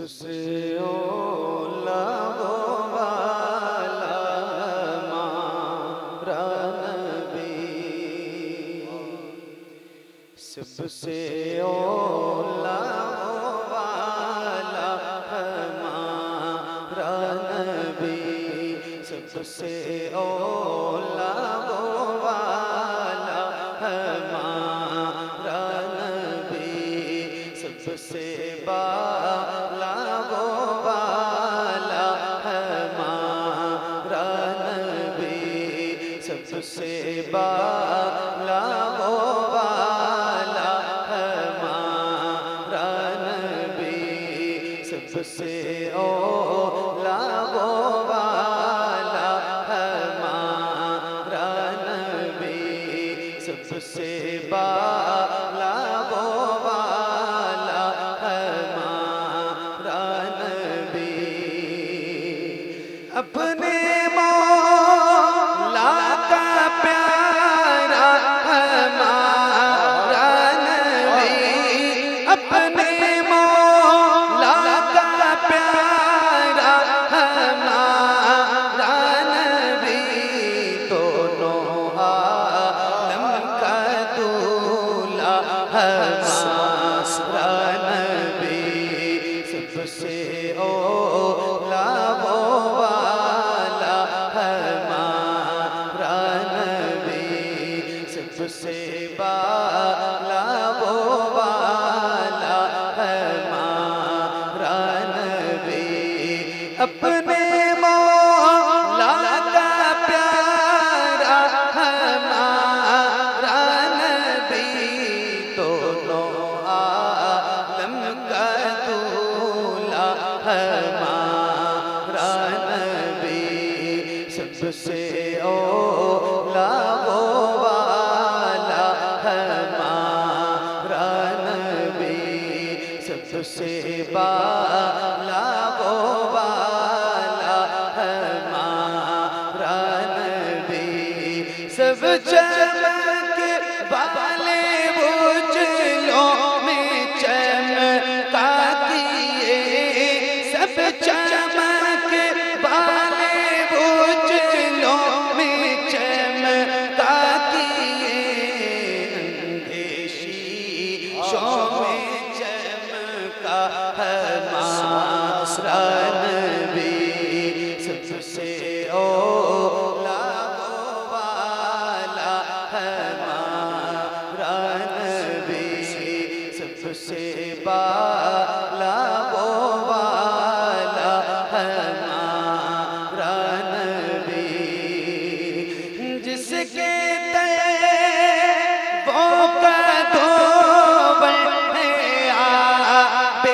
सबसे ओला वो वाला हमारा नबी, सबसे ओला वो वाला हमारा नबी, सबसे ओला वो वाला हमारा नबी, सबसे बाला वो वाला हमारा नबी, सबसे बाला वो वाला हमारा नबी, सबसे ओला वो वाला हमारा नबी, सबसे बाला वो वाला हमारा नबी, अपने मौला का प्यारा हमारा नबी, अपने मौला का प्यारा हमारा नबी, दोनों आलम का दूल्हा हमारा नबी, सबसे ओला वो वाला हमारा नबी, सबसे बाला वो वाला हमारा नबी, अपने मौला का प्यारा हमारा नबी, दोनों आलम का दूल्हा हमारा नबी, सबसे ओला वो वाला हमारा नबी, सबसे बाला वो वाला हमारा नबी, सब चमक वाले उजलों में चमका दिए, सब चमक वाले उजलों में चमका दिए, अंधेशीशों में चमका हमारा नबी, सबसे ओला वो वाला हमारा नबी, सबसे बाला वो वाला हमारा नबी, जिसके वो का दो बेहयात,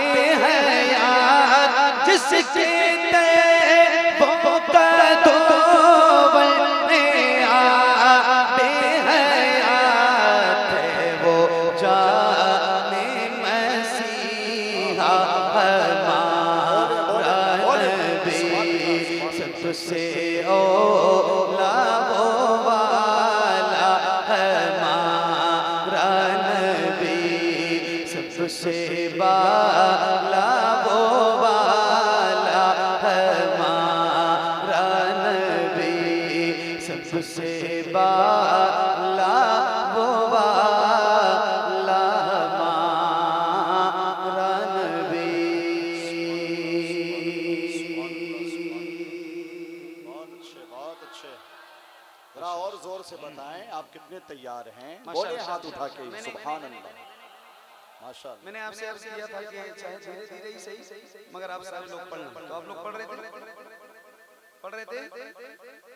जिसके वो का दो बेहयात है, वो जाने मसीहा हमारा नबी, सबसे ओला वो वाला हमारा नबी, सबसे बाला वो वाला हमारा नबी, सबसे बाला वो वाला हमारा नबी। बहुत अच्छे। जरा और जोर से बताएं आप कितने तैयार हैं, बोले हाथ उठा के सुभान अल्लाह। माशाअल्लाह। मैंने आपसे अर्ज किया था कि चाहे धीरे धीरे ही सही, मगर आप सारे लोग पढ़ लें, तो आप लोग पढ़ रहे थे,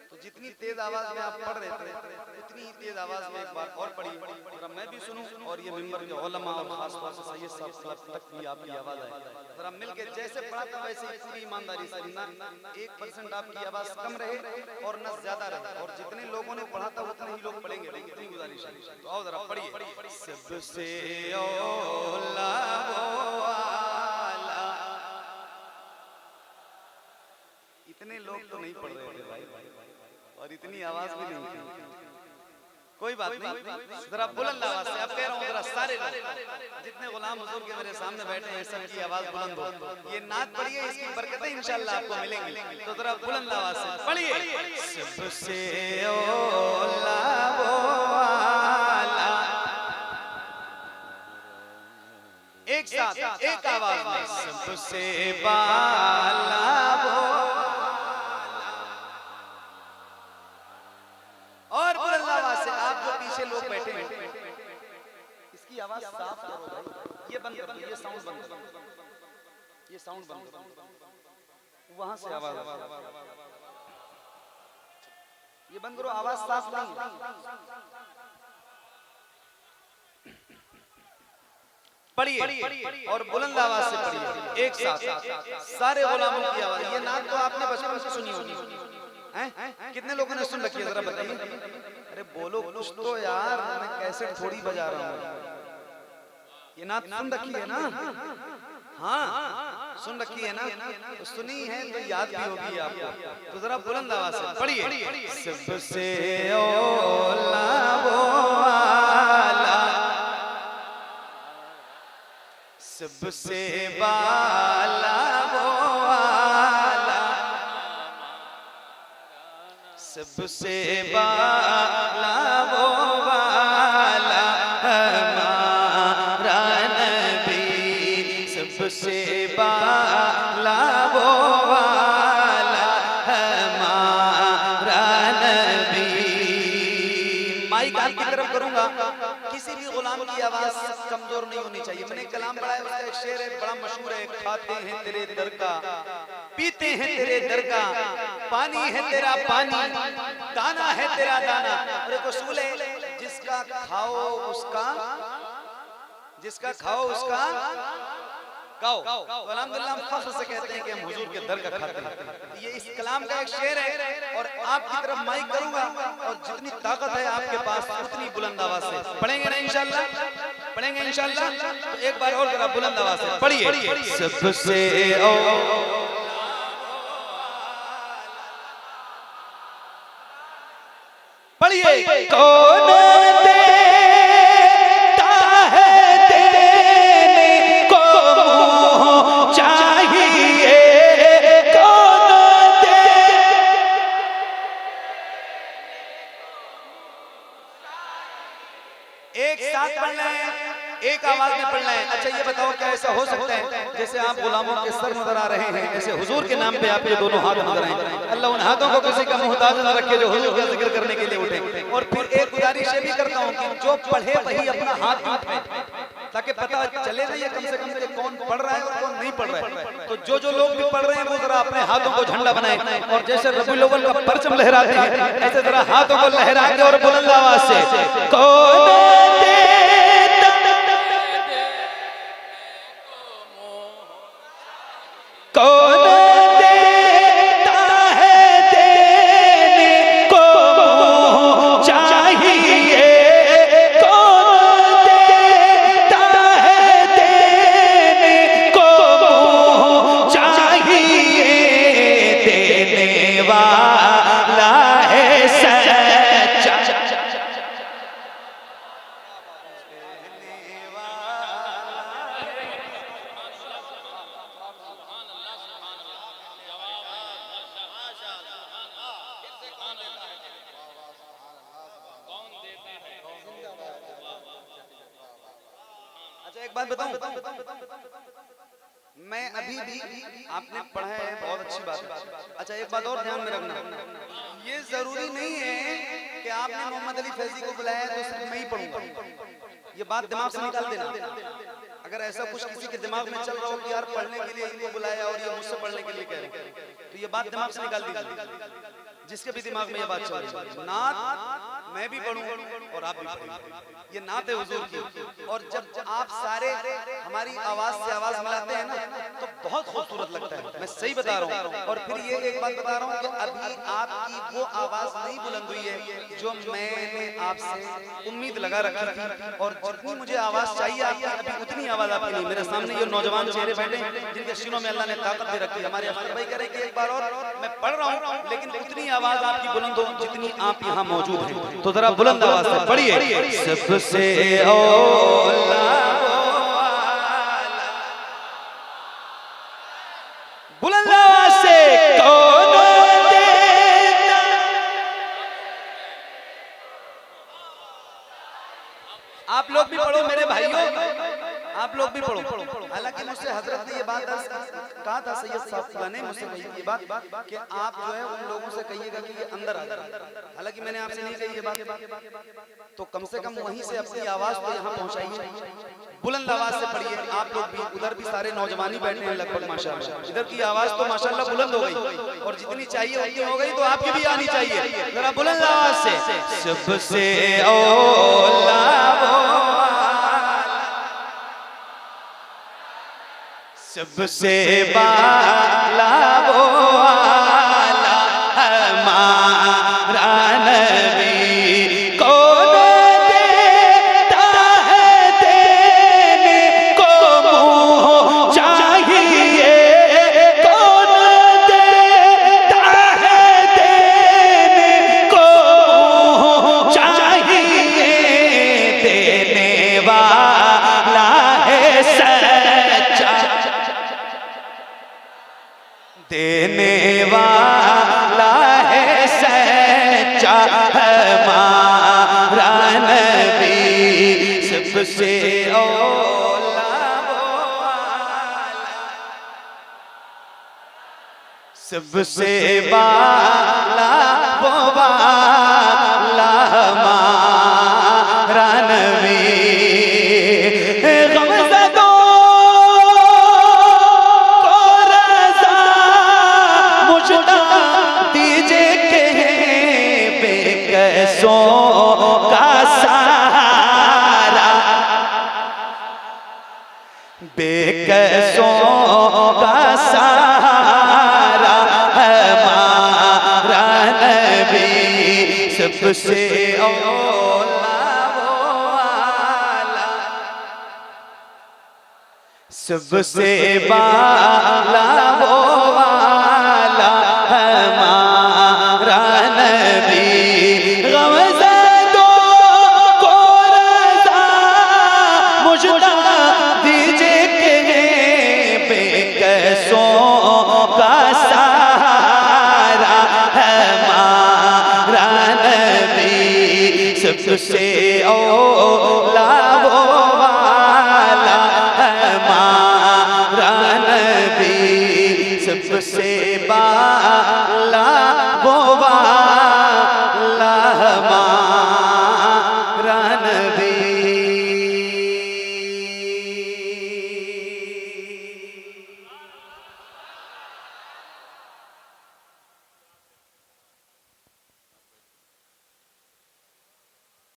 तो जितनी तेज आवाज में आप पढ़ रहे थे उतनी ही तेज आवाज में एक बार और पढ़ी, जरा मैं भी सुनूं और ये मिंबर के उलमा और खास तौर से सैयद साहब तक भी आपकी आवाज आए, जरा मिलके जैसे पढ़ा था वैसे ही पूरी ईमानदारी से, ना 1% आपकी आवाज कम रहे और न ज्यादा रहे, और जितने लोगों ने पढ़ा था उतने ही लोग पढ़ेंगे, इतनी गुजारिश है। तो आओ जरा पढ़िए, सबसे ओला वो वाला, इतने लोग तो नहीं पढ़ रहे थे भाई, और इतनी आवाज भी नहीं थी। कोई बात नहीं, जरा बुलंद आवाज से अब कह रहा हूँ, जरा सारे जितने गुलाम हुजूर के मेरे सामने बैठे हैं सबकी आवाज बुलंद हो। ये नात पढ़िए, इसकी बरकतें इंशाअल्लाह आपको मिलेंगी, तो जरा बुलंद आवाज से पढ़िए। सबसे औला वो वाला, एक साथ एक आवाज में, सबसे बाला वो, और बुलंद आवाज से आप जो पीछे लोग बैठे हैं इसकी आवाज साफ करो भाई। ये बंद कर दो, ये साउंड बंद कर दो, ये साउंड बंद कर दो, वहां से आवाज, ये बंद करो, आवाज साफ नहीं। पढ़िए और बुलंद आवाज से पढ़िए एक साथ सारे गुलामों की आवाज। ये नात तो आपने बचपन से सुनी होगी, कितने लोगों ने सुन रखी है जरा बताइए। अरे बोलो कुछ तो यार, मैं कैसेट थोड़ी बजा रहा हूँ। ये नात सुन रखी है ना? हाँ सुन रखी है ना? तो सुनी है तो याद भी होगी आपको, तो जरा बुलंद आवाज से पढ़िए। सबसे औला वो वाला, सबसे बाला वो वाला, सबसे बाला वो वाला हमारा नबी, सबसे बाला वो वाला हमारा नबी। माइक आपकी तरफ करूंगा, किसी भी गुलाम की आवाज कमजोर नहीं होनी चाहिए। मैंने कलाम पढ़ा है, उसका एक शेर है बड़ा मशहूर है, खाते हैं तेरे दर का, पीते हैं तेरे दर का, पानी है तेरा पानी, दाना है तेरा दाना। और एक उसूल है, जिसका खाओ उसका, जिसका खाओ उसका गाओ। अल्हम्दुलिल्लाह हम फख्र से कहते हैं कि हम हुजूर के दर का खाते हैं। ये इस कलाम का एक शेर है, और आपकी तरफ माइक करूंगा, और जितनी ताकत है आपके पास उतनी बुलंद आवाज से पढ़ेंगे ना इंशाअल्लाह, पढ़ेंगे इंशाअल्लाह। तो एक बार और जरा बुलंद आवाज से पढ़िए। सबसे पढ़िए। कौन देता है देने को मुँह चाहिए, कौन दे। एक साथ पढ़ना है, एक आवाज में पढ़ना है। अच्छा ये बताओ क्या ऐसा हो सकता है जैसे आप गुलामों के सर नजर आ रहे हैं, ऐसे हुजूर के नाम पे आपके दोनों हाथ नजर आए। अल्लाह उन हाथों को किसी का मुहताज न रखे जो हुजूर का जिक्र करने के लिए उठे। और फिर एक गुजारिश भी करता हूँ कि जो पढ़े वही अपना हाथ उठाए, ताकि पता चले नहीं कम से कम से कौन पढ़ रहा है और कौन नहीं पढ़ रहा है। तो जो लोग भी पढ़ रहे हैं वो जरा अपने हाथों को झंडा बनाए, और जैसे रबीउल अव्वल का परचम लहराते हैं ऐसे जरा हाथों को लहरा के और बुलंद आवाज से कौन कौन देता है देने को मुँह चाहिए, कौन देता है देने को मुँह चाहिए, देने वाला है सच्चा। अच्छा एक बात बताऊं, मैं अभी भी आपने पढ़ा है बहुत अच्छी बात है। अच्छा एक बात और ध्यान में रखना, ये जरूरी नहीं है कि आपने मोहम्मद अली फैजी को बुलाया तो सिर्फ मैं ही पढ़ूंगा। ये बात दिमाग से निकाल देना। अगर ऐसा कुछ किसी के दिमाग में चल रहा हो कि यार पढ़ने के लिए इनको बुलाया और ये मुझसे पढ़ने के लिए कह रहे हैं, तो ये बात दिमाग से निकाल दीजिए। जिसके भी दिमाग में ये बात चल रही है, नात मैं भी पढ़ूं और आप भी पढ़ें, ये नात है हुजूर की। और जब आप सारे हमारी आवाज से आवाज मिलाते हैं ना तो बहुत खूबसूरत लगता है। मैं सही बता रहा हूँ। और फिर ये एक बात बता रहा हूँ कि अभी आपकी वो आवाज नहीं बुलंद हुई है जो मैंने आपसे उम्मीद लगा रखी थी, और जितनी मुझे आवाज चाहिए आपकी अभी उतनी आवाज आपकी नहीं। मेरे सामने ये नौजवान चेहरे बैठे जिनके सीनों में अल्लाह ने ताकत दे रखी है। हमारे अख्तर भाई कह रहे कि एक बार और मैं पढ़ रहा हूँ, लेकिन उतनी आवाज आपकी बुलंद हो जितनी आप यहाँ मौजूद हैं। तो जरा बुलंद आवाज से पढ़िए। सबसे औला बुलंद आवाज से कौन देता। आप लोग भी पढ़ो मेरे भाइयों, आप लोग भी पढ़ो। हालांकि मुझसे हजरत ने ये बात कहा था, सैयद साहब ने मुझसे कही ये बात कि आप जो है उन लोगों से कहिएगा कि ये अंदर आ जाए। हालांकि मैंने आपसे नहीं कही ये बात, तो कम से कम वहीं से अपनी आवाज को यहाँ पहुंचाइए, बुलंद आवाज से पढ़िए। आप लोग भी, उधर भी सारे नौजवान ही बैठे हैं लगभग माशाल्लाह, इधर की आवाज तो माशाल्लाह बुलंद हो गई, और जितनी चाहिए उतनी हो गई, तो आपकी भी आनी चाहिए। जरा बुलंद आवाज से सबसे औला सबसे बाला वो आला हमारा नबी, कौन देता है देने को मुँह चाहिए, कौन देता है देने को मुँह चाहिए, देने वाला है सच्चा, देने वाला है सच्चा हमारा नबी, सबसे औला वो आला, सबसे बाला वो वाला हमारा नबी। का सहारा, बेकसों का सहारा हमारा नबी, सबसे औला वो आला, सबसे बाला वो आला हमारा नबी। का सहारा हमारा नबी, सबसे औला वो वाला हमारा नबी, सबसे बाला वो